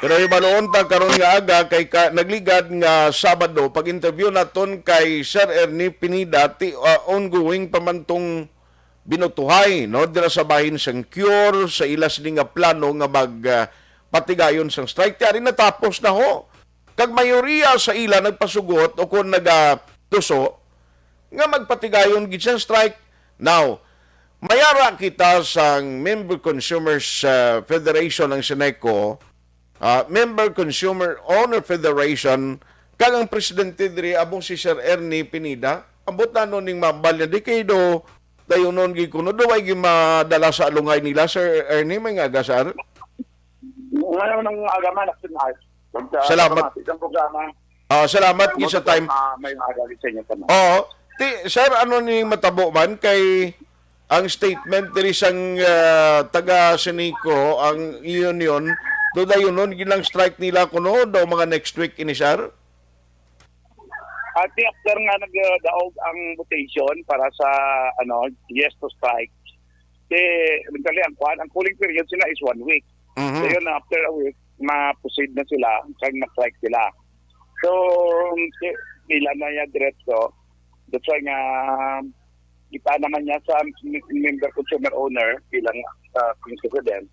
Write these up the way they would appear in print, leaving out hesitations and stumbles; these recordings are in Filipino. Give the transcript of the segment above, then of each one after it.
Pero ibanoon ta karon nga aga kay nagligad nga Sabado pag interview naton kay Sir Ernie Pinida ongoing pamantong binutuhay no dira sa bahin sang cure sa ilas ni nga plano nga patigayon sang strike tiari natapos na ho. Kag mayoriya sa ila nagpasugot o kung tuso nga magpatigayon gid sa strike. Now, mayara kita sang Member Consumers Federation ng Sineco, Member Consumer Owner Federation, kag ang presidente diri abong si Sir Ernie Pinida, ambot na nun ning mambalya di kay do dayon nun gi kuno do ay gi madala sa alungay nila Sir Ernie may nga gasar. Ngayon ng agaman national. Salamat. Isang programa. Salamat gi sa time. May magalit sa inyo pa. Oo. Sir, ano ni matabo man kay ang statement diri sang taga Sineco ang union do dayon nun gilang strike nila kuno daw mga next week ini sir. At after nga nagdaog ang votation para sa yes to strike. Eventually ang cooling period sila is 1 week. Mhm. So yun, after a week, ma-proceed na sila kag na-strike sila. So, nila na yan diretso. That's why nga kita naman niya sa member consumer owner bilang president.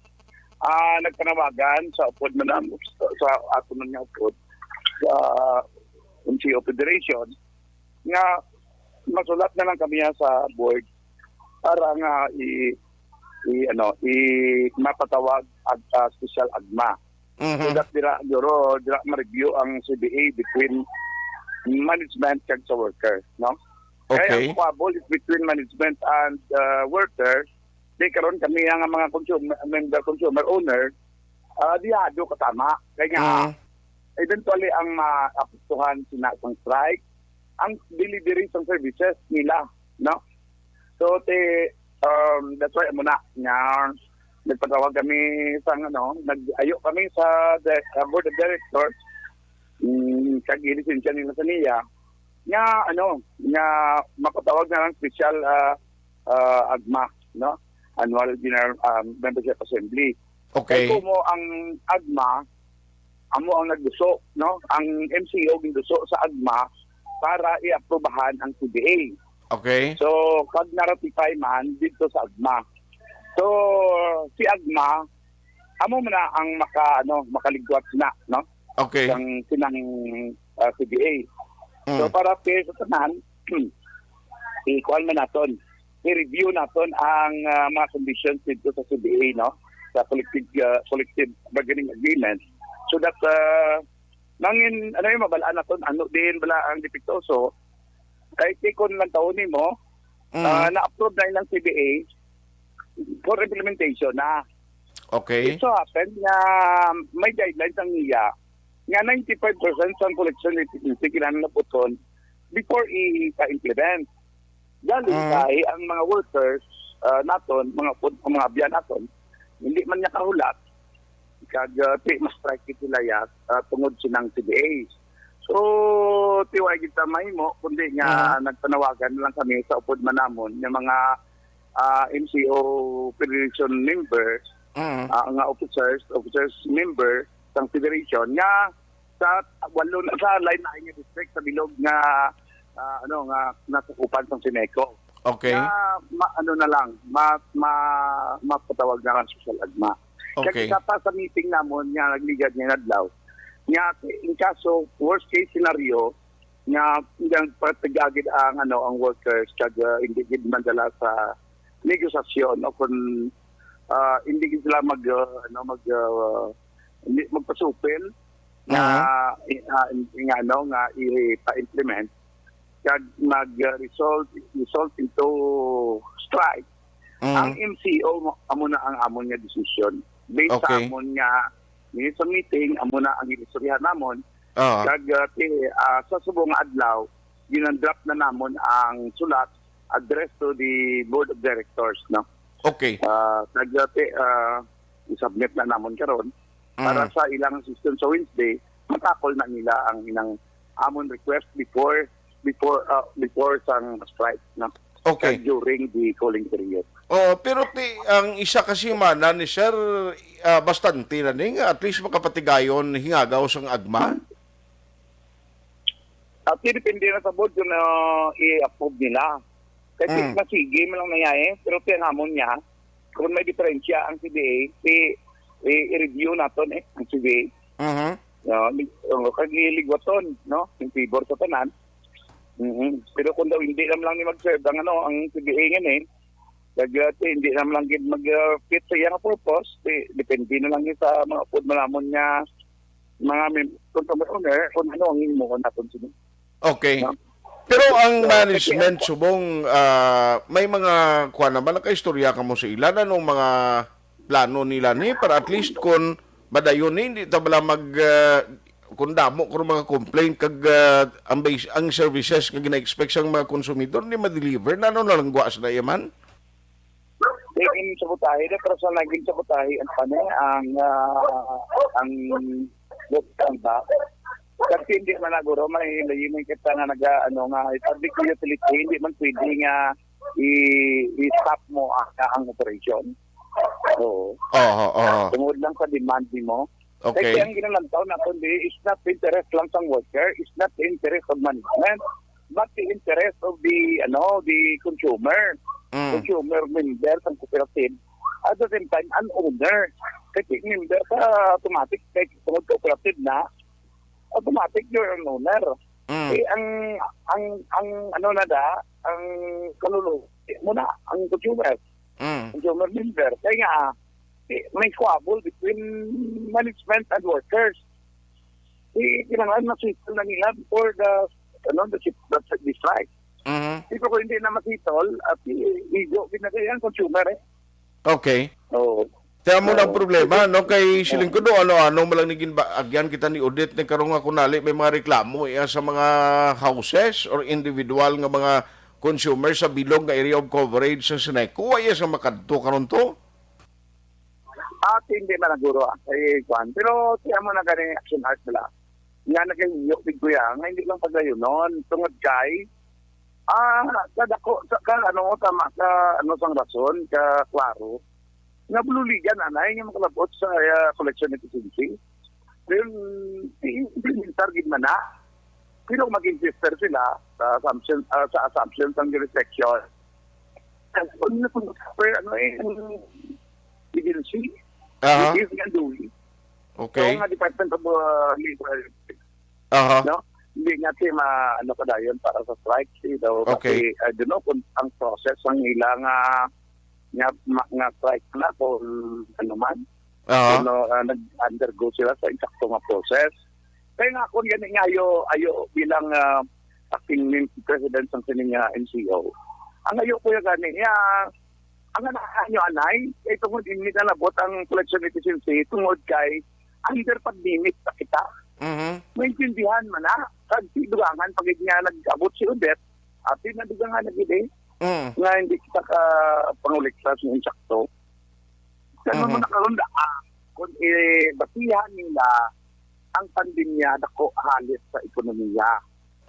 Nagpanawagan sa upod na sa ato na upod sa MCO Federation nga masulat na lang kami sa board para nga mapatawag at special agma. So that dira ma-review ang CBA between management kag sa worker, no? Okay. Kaya ang trouble is between management and workers. Di karon kami ang mga member consumer owner diado kasama. Kaya nga eventually ang maapektuhan sina ng strike ang delivery ng services nila, no? So that's why muna nga nagpatawag kami sa nag-ayo kami sa board of directors kag-ilisensya nila sa niya nga makatawag na lang special agma, no? Annual General Membership Assembly. Okay. Kaya mo ang agma amo ang nagduso, no? Ang MCO ginduso sa agma para i-aprobahan ang CBA. Okay. So, pag na-ratify man dito sa AGMA. So, si AGMA, amo mo na ang makaligwat na, no? Okay. Ang sinang CBA. So, para sa tanan, i-call man natin, i-review natin ang mga conditions dito sa CBA, no? Sa collective bargaining agreement. So that, mabalaan natin, din bala ang depektoso, kahit ikon lang taon mo, na-approve na ilang CBA for implementation na. Okay. It so happen na may guidelines ang niya nga 95% ng collection efficiency kailangan na puton before i-implement. Dali kay ang mga workers naton, mga abyan naton, hindi man niya kahulat, kag ma-strike sila tungod sinang CBA. So, tiwag kita mahimo, kundi nga nagpanawagan lang kami sa upod manamon ng mga MCO Federation members, nga officers member ng Federation nga sa line na nga district sa bilog nga nga nasukupan ng Sineco. Okay. Mapatawag na lang social agma. Okay. Kasi sa meeting namon nga nagligad nga nadlaw, nga in kaso worst case scenario nga patagagid ang workers kag hindi gid mandala sa negosasyon o kung hindi gid sila magpasupil nga ipa-implement kag result into strike. Ang MCO amo na ang amon nga decision based sa amon nga sa meeting amo na ang inistoryahan namon. Kag sa subong adlaw ginandrap na namon ang sulat address to the board of directors, no? Okay. I-submit na namon karon para sa ilang system sa Wednesday matakol na nila ang inang amon request before sang strike, no? Okay. During the calling period. Pero ang isa kasi mana ni Sir bastante na ning at least makapatigayon hingagaw sang agma. At depende na sa board kung i-approve nila. Kasi sige mo lang nangyayari, pero tinamon niya, kung may diferensya ang CBA, i-review natin ang CBA. Kagiligwaton, no? In favor sa tanan. Pero kung daw hindi lang ni mag-serve ang CBA ngayon hindi naman lang mag-fit sa iyang purpose, depende na lang yun sa mga food malamon niya, mga consumer owner, kung ano ang imo natin sila. Okay. No? Pero ang management subong may mga kuha naman nakaistorya ka mo sa ilan anong mga plano nila ni para at least kung madayon ni hindi ta bala mag kung damo kung mga complaint kag ang services nga gina-expect sang mga konsumidor ni ma-deliver na ano na lang guwas na yaman. In sabotahe na pero sa naging sabotahe ang lokal ba kasi hindi man naguro may kita nga public utility hindi man pwede nga i-stop mo ang operation. So, tungod lang sa demand mo. Okay. Kasi ang ginalangtaw na kundi is not the interest lang sa worker, is not the interest of management, but the interest of the consumer. Consumer member ng cooperative. At the same time, an owner. Kasi member sa automatic, kaya tungod cooperative na, automatic you're an owner. Ang kaluluwa mo na, ang consumer. Consumer member. Kaya nga, may squabble between management and workers. Kinangan na sitol na nila before the strike. Ito ko hindi na masitol at igo ginagayan consumer Okay. Oo. Kaya mo lang problema, no? Kay siling ko do, ano mo lang niging agyan kita ni Odette, ni karong nga kunali, may mga reklamo sa mga houses or individual nga mga consumers sa bilog nga area of coverage sa Seneco. Ay, sa makadto karon to? At hindi man naguro Juan. Pero siya mo na ganing action art nila. Nga naging ko yan, nga hindi lang paglayo noon. Tungod kay, sang rason, ka klaro, nga bululigan anay nga makalabot sa collection efficiency. Then implementar gid man na. Pero mag-insister sila sa assumptions ng jurisdiction. Agency. Is nga doing. Okay. So nga Department of Labor. No? Hindi nga kadayon para sa strike. Okay. Kasi, I don't know kung ang process ang ilang nga strike na kung ano man. Nag-undergo sila sa eksakto nga process. Kaya nga kung yan nga ayo bilang acting president ng sininga NCO. Ang ayo ko yung gani, ang nyo anay, tungod hindi na labot ang collection efficiency, tungod kay under pandemic pa kita. Maintindihan man na, kasi dugangan pag nga nag-abot si Odette, at nadugangan na gide, nga hindi kita ka panguliktas ng insakto. Kaya mo nakaroon kung basihan nila ang pandemya dako halit sa ekonomiya.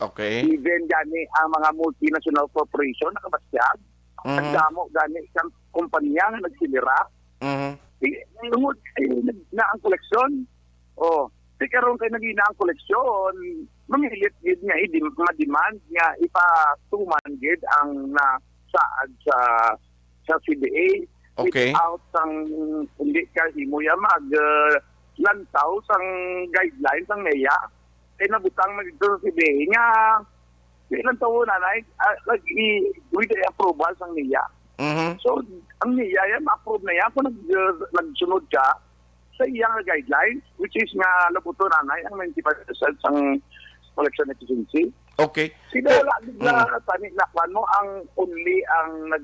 Okay. Even gani ang mga multinational corporation nakabasyag, nagdamo gani isang kumpanya nga nagsilira. Tungod na ang koleksyon. Di karon kay nagina ang koleksyon, mamilit gid nga ma-demand nga ipatuman gid ang nasaad sa CBA. Okay. Without sang hindi ka imo ya lantaw sang guidelines ang NEA. Kaya nabutang man dito sa CBA nga ilang taon na with the approval sang NEA. So, ang NEA yan, ma-approve na yan kung nagsunod ka sa iyang guidelines, which is nga labuto nanay ang 95% ang collection efficiency. Okay. Sila lang taniklan mo ang only ang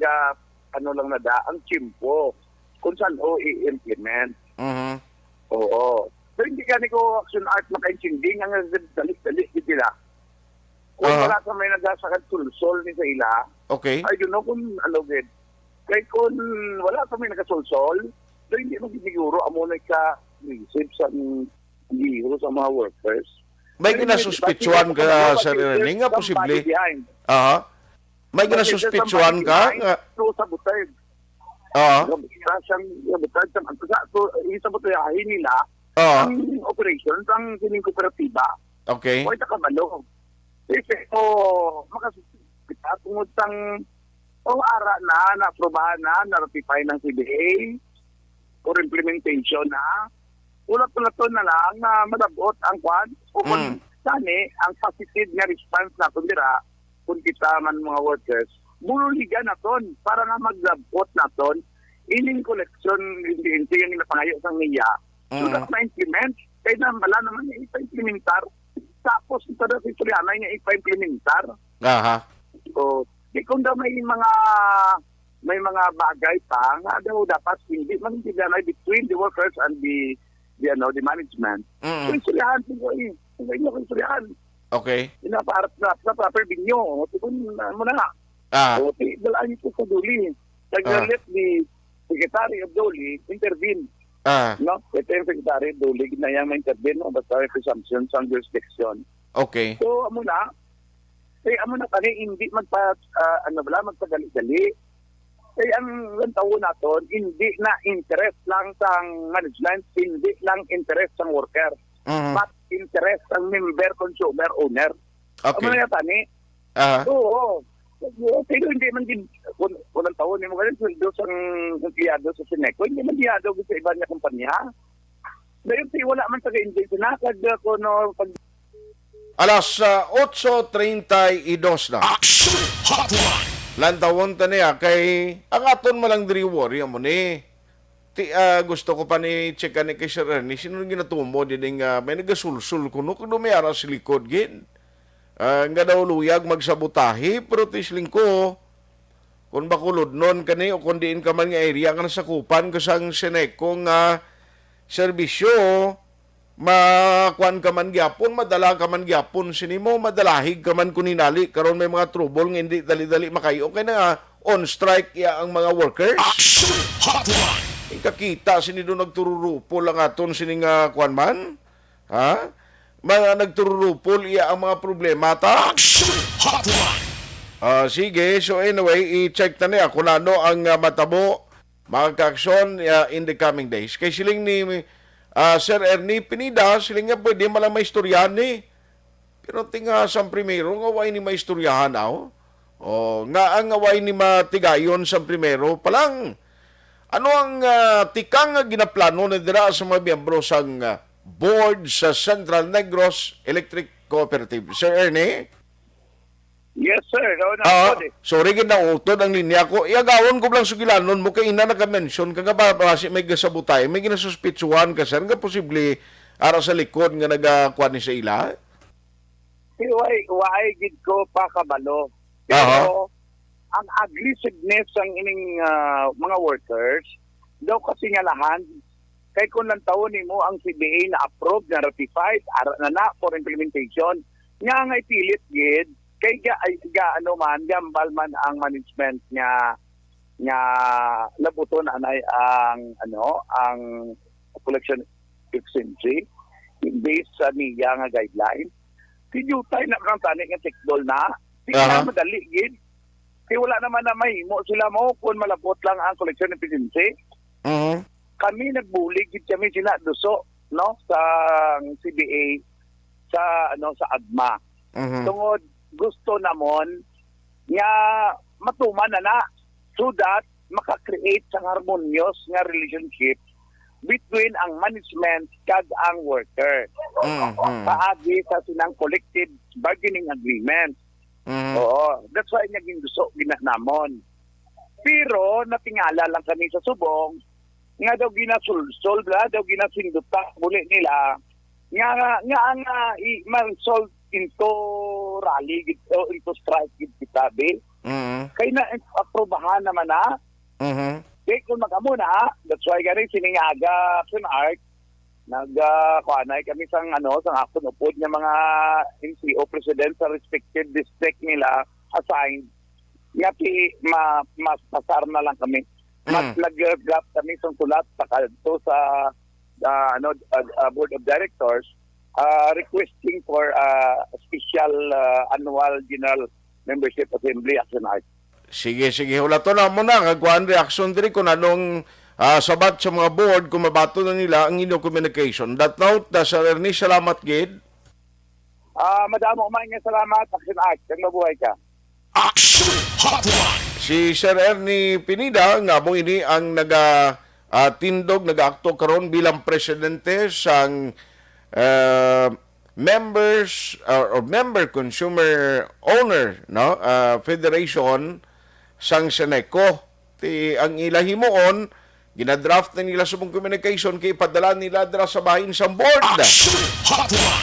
ang chimpo kung saan i-implement. Oo. So, hindi ka ko action art makaintindi nga dalik-dalik sila. Kung wala ka may nagasakad sulsol ni sa ila, okay. I don't know kung gid. Kaya kung wala ka may nagasulsol, so hindi mo siguro amo na ka-receive sa giro sa mga workers. May ginasuspitsuhan ka, Sir Ernie, nga posible. May ginasuspitsuhan ka? So, sabotage. Oo. Isa siyang isa mo tayahin nila Oo. ang operations ang sining kooperatiba. Okay. O ita kabalo. Kasi makasita tungod sang ara na aprobahan na ratify ng CBA for implementation na ulat-ulat na lang na malabot ang kwan o kung sani ang positive nga response na kundira kung kita man mga workers bululigan naton para na maglabot naton ining collection hindi yung napangayo sang niya so that ma-implement kaya na wala naman niya ipa-implementar tapos ito na si Suriana niya ipa-implementar. Aha. So, kung daw may mga bagay pa nga daw dapat hindi magtigalan between the workers and the management. So, isurihan po isurihan. Okay. Pinapaharap na proper binyo. Tukun mo na nga. So, dalaan niyo po sa Duli. Nag-let the Secretary of Duli intervene. No? Ito yung Secretary of Duli na yung ma-intervene basta may presumption sa jurisdiction. Okay. So, amo na kani hindi magpadali-dali. Kaya ang taon naton, hindi na interest lang sang management, hindi lang interest sang worker, but interest sang member, consumer, owner. Okay. Amo na tani. Oo. Pero hindi man din, unang taon, mo ganun, sweldo sang empleyado sa Sineco, hindi man diyado sa iba niya kumpanya. Dahil wala man taga-invest na, ko no, Alas 8:32 na. Action Hotline. Lantawon ta niya kay ang aton malang diri worry mo ni. Gusto ko pa ni checkan ni kay Sir Ernie sino ginatumo din nga may nagasulsul kuno kuno may ara sa likod gin. Nga daw luyag magsabotahe pero tisling ko kung bakulod nun kani o kung diin ka man nga area nga nasakupan kasang Sineco nga serbisyo makuan ka man gyapon, madala ka man gyapon sinimo, madalahig ka man kuninali karon may mga trouble nga hindi dali-dali makayo kay na on strike ya ang mga workers. Action Hotline. Ikakita sinido nagtururupol ang aton sining kuan man. Ha? Mga nagtururupol iya ang mga problema ta. Action Hotline. Sige, so anyway, i-check na niya kung ano ang matabo mga ka-aksyon in the coming days. Kay siling ni Sir Ernie Pinida, siling nga pwede malang may istoryahan ni. Pero tinga sa primero, nga way ni may istoryahan aw. Nga ang away ni matigayon sa primero, palang ano ang tikang ginaplano na dira sa mga miyembro sa board sa Central Negros Electric Cooperative. Sir Ernie? Yes, sir. Sorry, ginautod ang linya ko. Iagawon ko lang sugilanon mo kay ina naka-mention kang basi may gasabutay, may ginasuspitsuhan ka sir nga posible ara sa likod nga nagakuan ni sa ila. Why gid ko pa kabalo. Pero ang aggressiveness ang ining mga workers daw kasi nga lahan kay kung lang taon nimo ang CBA na approved na ratified ara na for implementation nga ipilit gid kay ano man gambal man ang management nga labuton anay ang collection efficiency based sa niya nga guideline. Tiyutay na kang tani nga tekdol na tingnan madali gid kay wala naman na mahimo sila mo kung malabot lang ang collection efficiency. Kami nagbulig gid kami sila duso no sa CBA sa AGMA. Tungod gusto namon nga matuman na so that maka-create sang harmonious nga relationship between ang management kag ang worker. Paagi sa sinang collective bargaining agreement. Oo, that's why naging gusto ginanamon. Pero natingala lang kami sa subong nga daw ginasulsol daw ginasinduta muli nila nga ang man-solve into rally into strike kita be kay na aprobahan naman na kay kung magamo na that's why gani siningaga Art nagkuanay kami sang akon upod nga mga NCO president sa respective district nila assigned nga mas pasar na lang kami mas nag-draft kami sa sulat sa board of directors requesting for a special annual general membership assembly action art. Sige, hulato na mo na kagkuan reaction diri kung anong sabat sa mga board kung mabato na nila ang inyong communication. That note, Sir Ernie, salamat gid. Madamo kumain nga salamat. Action, mabuhay ka. Action Hotline. Si Sir Ernie Pinida nga mo ini ang tindog nag-akto karon bilang presidente sang members or member consumer owner federation sang Seneco. Ang ilahimuon ginadraft na nila sa mong communication kay padala nila dira sa bahin sang board. Action Hotline.